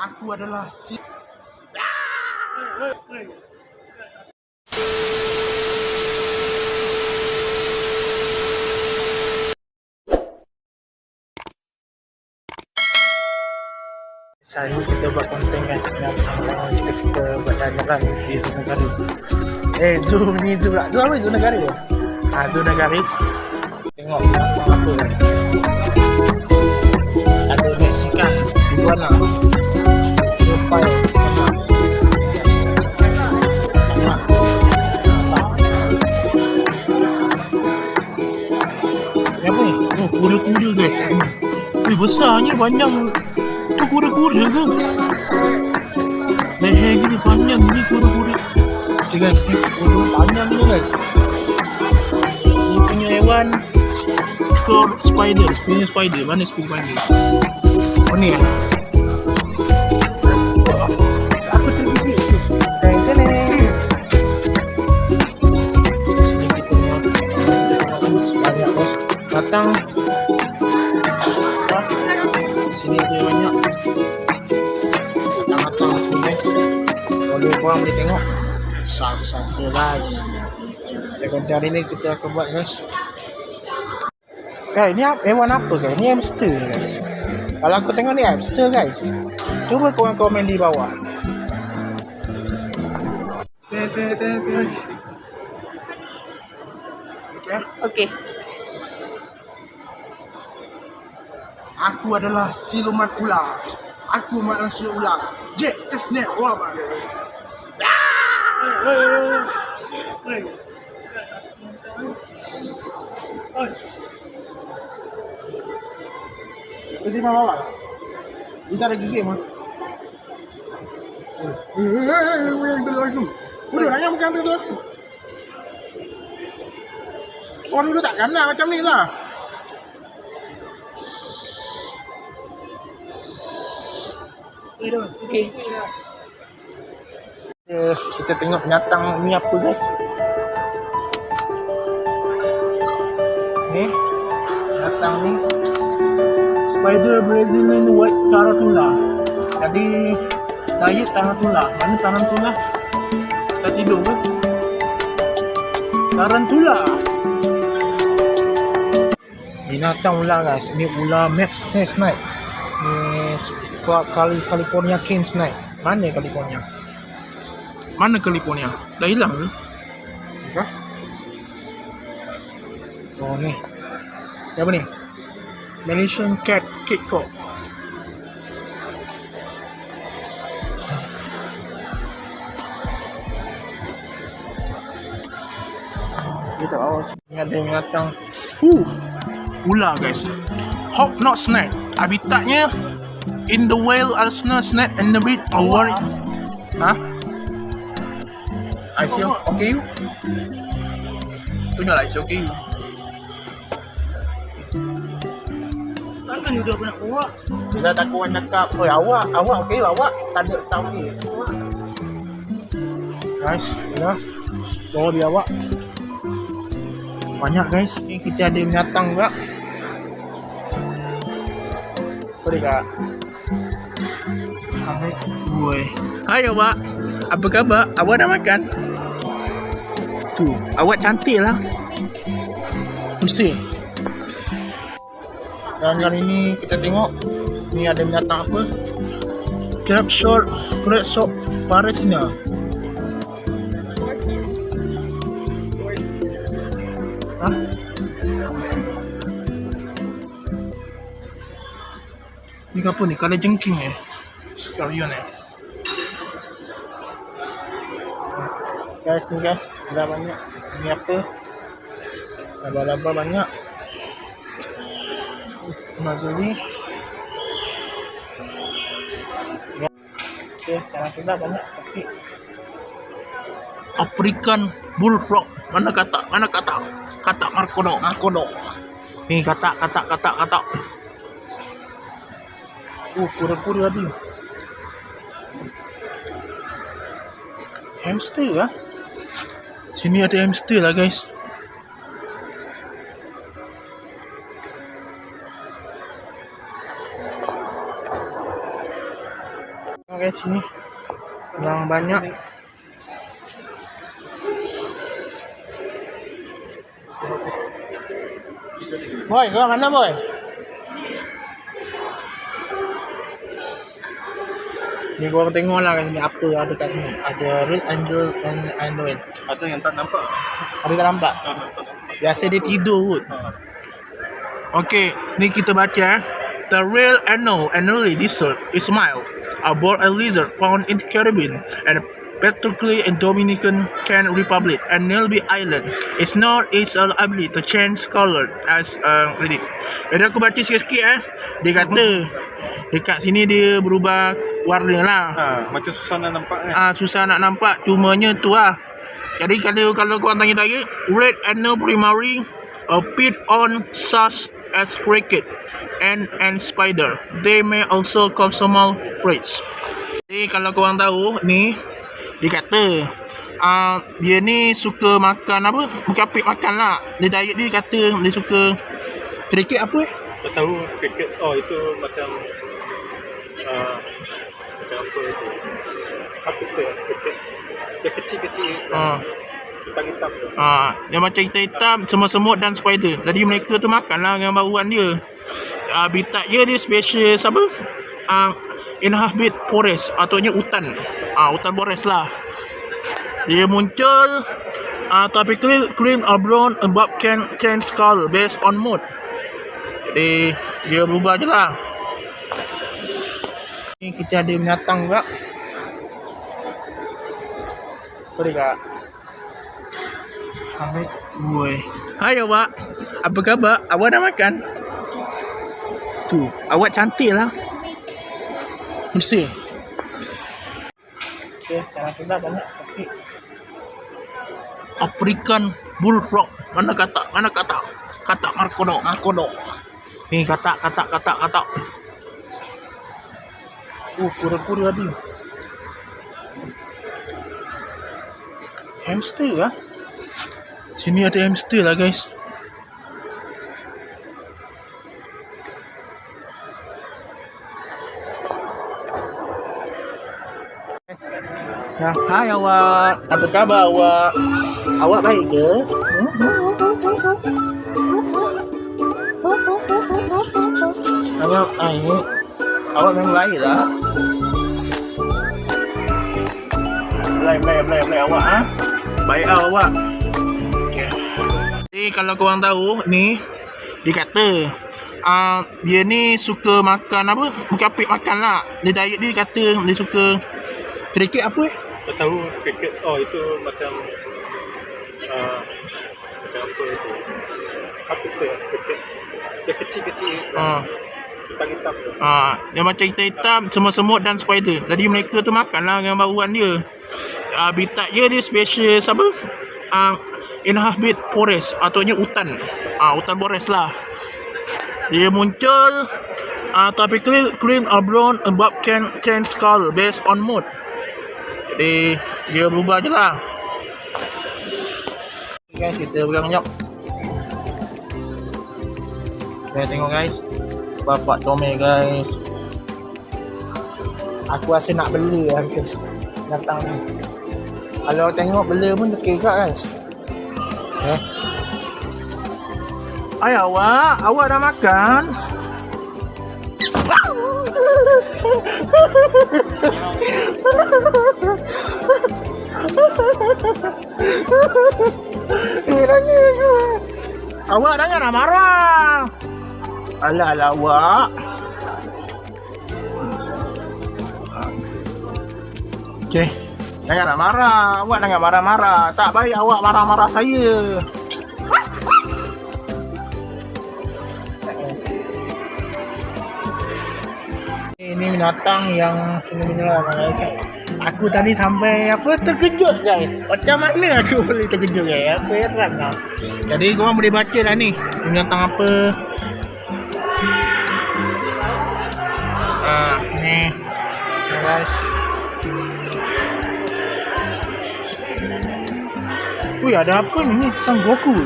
Aku adalah si Hari ni kita buat konten guys, bersama kawan kita buat jalan di Zoo Negari. Zoo ni Zoo pula. Zoo apa? Zoo Negari ke? Zoo Negari. Tengok apa kan. Ada Mexican, iguana, profile. Ni apa ni? Oh, kuda-kuda guys. Besarnya panjang. Tu kuda-kuda ke? Leher gini panjang ni kuda-kuda. Okay guys, ni kuda panjang ni guys. Ni punya hewan spider. Mana spider? Oh ni lah. Aku tergigit tu. Sini kita punya banyak bos. Batang. Sini dia banyak matang-matang semua guys. Boleh korang boleh tengok besar-besar guys. Konten hari ni kita akan buat guys. Ni hewan apa guys? Ni hamster guys. Kalau aku tengok ni hamster guys. Cuba korang komen di bawah. Okey. Aku adalah siluman ular. Aku manusia ular. Jack the Snake. Wah. Kasi mawala. Kita ada gigi mah. Yang telur itu. Udah nanya bukan telur. Soal dulu tak kena macam ni lah. Okey. Kita tengok binatang ni apa guys. Ni binatang ni spider Brazilian white tarantula. Jadi diet tarantula. Mana tarantula? Kita tidur ke? Tarantula. Binatang ular guys. Ni ular Max Snake. Ni California King Snake. Mana California? Mana California? Dah hilang ke? Hah? Oh ni. Apa ni? Malaysian Cat Cock. Kita bawa sini ada binatang. Ular guys. Hawk not snake. Habitatnya in the whale, arsena, snake and the bit over. Hah? I see. Okay you? Tunjuk lah, okay you. Kan udah nak buat. Bila tak kawan cakap, oi awak okay awak tak ada tahu ni. Guys, ya. Bawa dia awak. Banyak guys. Ni kita ada binatang juga. Boleh tak? Hai awak. Apa khabar? Awak dah makan? Tu, awak cantik lah. Mesti. Dan kali ni kita tengok ni ada binatang apa? Crab short paresnya. Hah? Ni apa ni? Kala jengking sekalian guys, ni guys, dah banyak. Ni apa? Laba-laba banyak. Mazuli. Okay, tarantula banyak tapi African bullfrog. Mana kata? Kata markodo. Ni kata. Kura-kura tu. Hamster lah. Sini ada hamster lah guys. Okay, sini yang banyak. Boy, kau mana boy? Ni korang tengok lah kat sini apa ada kat sini. Ada Red Angel and Android. Ada yang tak nampak. Ada tak nampak? Biasa dia tidur kot. Okay, ni kita baca. The real annually lizard is mild. Aboard a lizard found in the Caribbean and particularly in Dominican Republic and Nearby Island. It's known its ability to change color as ready. Jadi aku baca sikit-sikit Dia kata dekat sini dia berubah warna lah. Macam susah nak nampak kan. Susah nak nampak, cumanya tu lah. Jadi kalau korang tanya-tanya, red anno primary feed on such as cricket and spider. They may also consume prey. Jadi kalau korang tahu ni, dia kata dia ni suka makan apa? Bukan pig makan lah. Dia diet dia kata dia suka cricket apa Tak tahu cricket. Oh itu macam macam apa itu? Apa sih cricket? Dia kecil-kecil. Hitam-hitam tu. Dia macam hitam-hitam, semut-semut dan spider. Jadi mereka tu makan lah dengan bauan dia. Habitat dia species apa? Inhabit forest, ataunya hutan. Hutan forest lah. Dia muncul tapi clean or brown above can change color based on mood. Jadi dia berubah je lah. Ni kita ada binatang juga. Sorry kak. Woi. Hai awak. Apa khabar? Awak dah makan? Tu, awak cantik lah. Mesti. Okay, sekarang kita banyak sakit. African bullfrog. Mana kata? Kata markodo. Ni kata. Pura-pura tadi. Hamster lah. Sini ada hamster lah guys. Hai awak. Apa khabar awak? Awak baik ke? Awak baik. Awak memang baik lah. Belai awak Baik awak. Okay. Jadi kalau korang tahu ni, dia kata dia ni suka makan apa? Bukan pig makan lah. Dia diet dia kata dia suka cricket apa Tak tahu cricket. Oh itu macam macam apa itu? Apa sih cricket? Dia kecil-kecil. Hitam-hitam tu. Dia macam hitam-hitam, semut-semut dan spider. Jadi mereka tu makan lah dengan bauan dia. Habitat dia species apa? Inhabit forest, ataunya hutan. Hutan forest lah. Dia muncul tapi clean or brown above can change color based on mood. Jadi dia berubah je lah. Guys, kita berang-nyok. Okay, tengok guys. Bapak Tommy guys. Aku rasa nak bela lah guys. Datang ni. Kalau tengok bela pun okey juga guys. Okay. Hai awak. Awak dah makan? Awak jangan marah. Alah awak. Okey. Jangan marah. Awak jangan marah-marah. Tak baik awak marah-marah saya. Ini binatang yang sebenarnya malaikat. Aku tadi sampai terkejut guys. Macam mana aku boleh terkejut guys? Aku heran lah. Jadi korang boleh baca lah ni binatang apa. Ni guys. Wih, ada apa ni? Ni Sang Goku.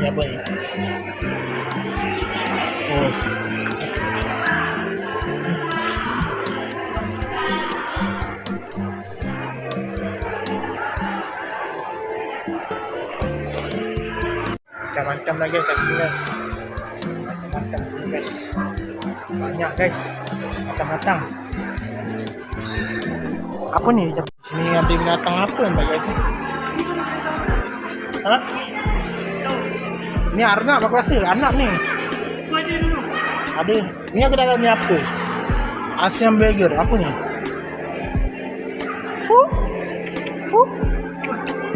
Ni apa ni? Oh. Macam-macam lah guys kat sini guys. Macam-macam sini guys. Banyak guys. Matang-matang. Apa ni? Sini ambil binatang apa entah guys? Ha? Ni Arnab aku rasa. Arnab ni. Aku ada dulu. Ada. Ni aku tak tahu ni apa. Asian Burger. Apa ni?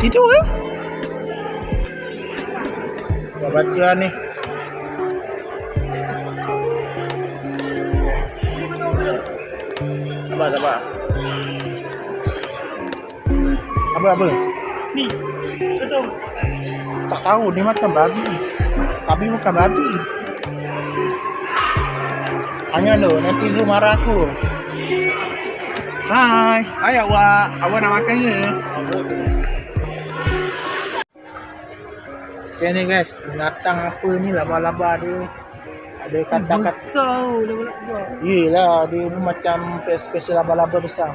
Itu ke? Dah baca lah ni. Sabar. Apa? Ni. Betul. Tak tahu. Dia makan babi. Tapi bukan babi. Hanya lo. Nanti Zul marah aku. Hai. Hai awak. Awak nak makan ke? Okay ni guys. Binatang apa ni. Laba-laba dia. Ada kata-kata. Tahu laba-laba. Yelah, dia macam spesial laba-laba besar.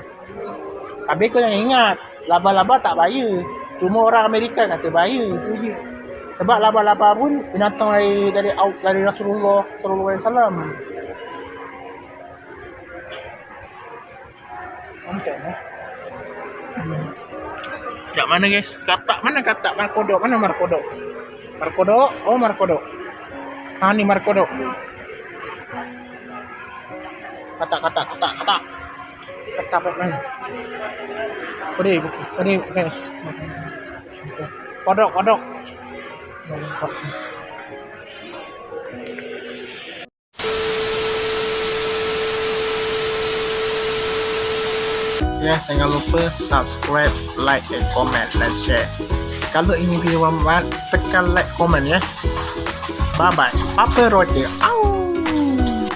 Tapi kau jangan ingat, laba-laba tak bahaya. Cuma orang Amerika kata bahaya. Sebab laba-laba pun binatang dari Rasulullah SAW. Macam ni. Sekejap mana guys? Mana katak? Markodok? Mana markodok? Markodok? Oh markodok. Ha ni markodok. Katak. Katak apa ni? Kode guys. Kodok. Ya, jangan lupa subscribe, like, and comment dan share. Kalau ini video bermanfaat, tekan like, komen ya. Bye bye. Papa Roger.